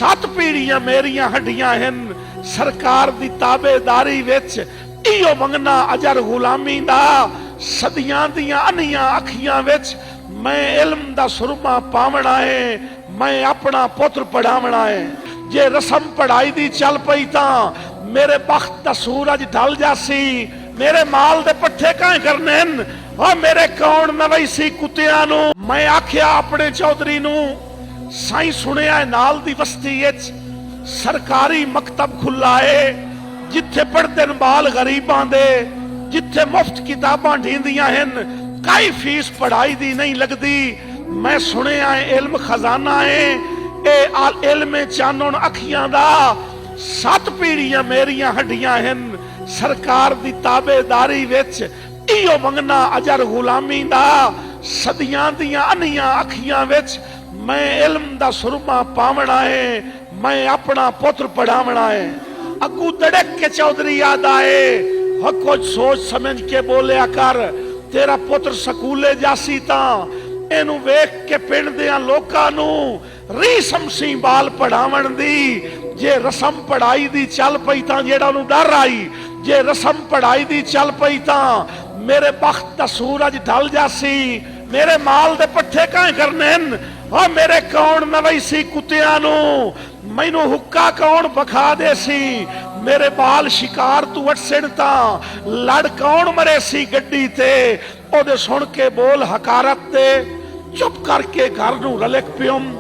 7 पीढ़ियां मेरियां हड्डियां हैं सरकार दी ताबेदारी विच इहो मंगना अजर गुलामी दा सदियां दियां अनियां अखियां विच मैं इल्म दा सुरमा पावना है मैं अपना पुत्र पढ़ावना है। जे रस्म पढ़ाई दी चल पई तां मेरे बख्त दा सूरज ढल जासी मेरे माल दे पट्ठे कां करने और मेरे कौन नवैसी कुत्तियां नू। मैं आख्या अपने चौधरी नू साईं सुनिया नाल दी बस्ती विच सरकारी मकतब खुला है जिथे पढ़दे न बाल गरीबां दे जिथे मुफ्त किताबां ढींदियां हन कई फीस पढ़ाई दी नहीं लगदी। मैं सुनिया इल्म खजाना है ए इल्म चानन अखियां दा 7 पीढ़ियां मेरियां हड्डियां हन सरकार दी ताबेदारी विच इहो मंगना अजर गुलामी दा सदियां दियां अनियां अखियां विच मैं इल्म दा सुरमा पावना है मैं अपना पुत्र पढ़ावना है। अगू दड़क के चौधरी याद आए हो कुछ सोच समझ के बोलिया कर तेरा पुत्र स्कूले जासी तां एनू वेख के पिंड दियां लोकां नू रीसमसी बाल पढ़ावण दी। जे रस्म पढ़ाई दी चल पई तां जेड़ा नू डर आई जे रस्म पढ़ाई दी चल पई तां मेरे बख्त दा सूरज ढल जासी मेरे माल दे पट्ठे कां करने और मेरे कौन नवैसी कुत्तियां नू मैनू हुक्का कौन बखा देसी मेरे बाल शिकार तू अटसण तां लड़ कौन मरे सी गड्डी ते ओदे सुन के बोल हकारत ते चुप करके घर नू रलक पियम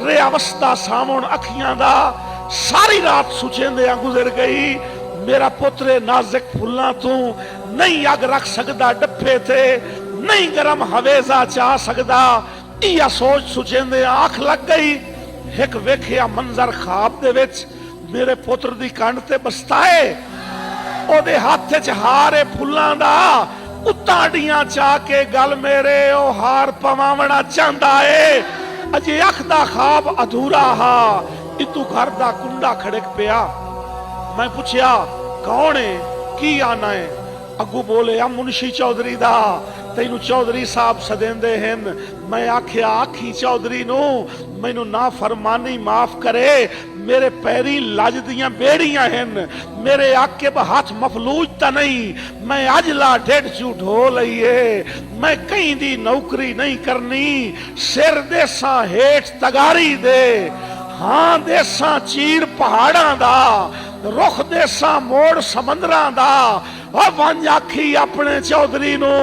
रे अवस्था सामण अखियां दा सारी रात सुचेंदियां गुजर गई। मेरा पुत्र नाजुक फुल्लां तू नहीं अग रख सकदा डफे ते नहीं गरम हवेजा चा सकदा। इह सोच सुचेंदे आंख लग गई एक वेखिया मंजर ख्वाब दे विच मेरे पुत्र दी कंड ते बसता है ओदे हाथ च हार है फुल्लां दा उताड़ियां चा के गल मेरे ओ हार पवावना चाहता है अजे अख दा ख्वाब अधूरा हा इतू घर दा कुंडा खड़क पिया। मैं पूछया कौन है की आना है अगू बोले आ मुंशी चौधरी दा तेनू चौधरी साहब सदेंदे हैं। मैं आख्या आखी चौधरी नू मैनू ना फरमानी माफ करे मेरे पैरी लज दियां बेड़ियां हैं मेरे आके हाथ मफलूज ता नहीं मैं अजला डेढ़ चू ढो लईए मैं कहीं दी नौकरी नहीं करनी सिर देसा हेठ तगारी दे हाँ देसा चीर पहाड़ां दा रुख देसा मोड़ समंदरां दा और वंज आखी अपने चौधरी नू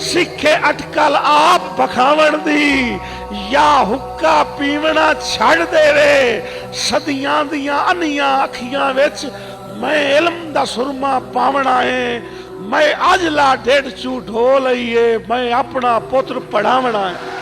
सिखे अटकल आप बखावण दी या हुक्का पीवना छड़ दे रे सदियां दियां अनियां अखियां विच मैं इल्म दा सुरमा पावना है मैं अजला डेढ़ चू ढो लईए मैं अपना पुत्र पढ़ावना है।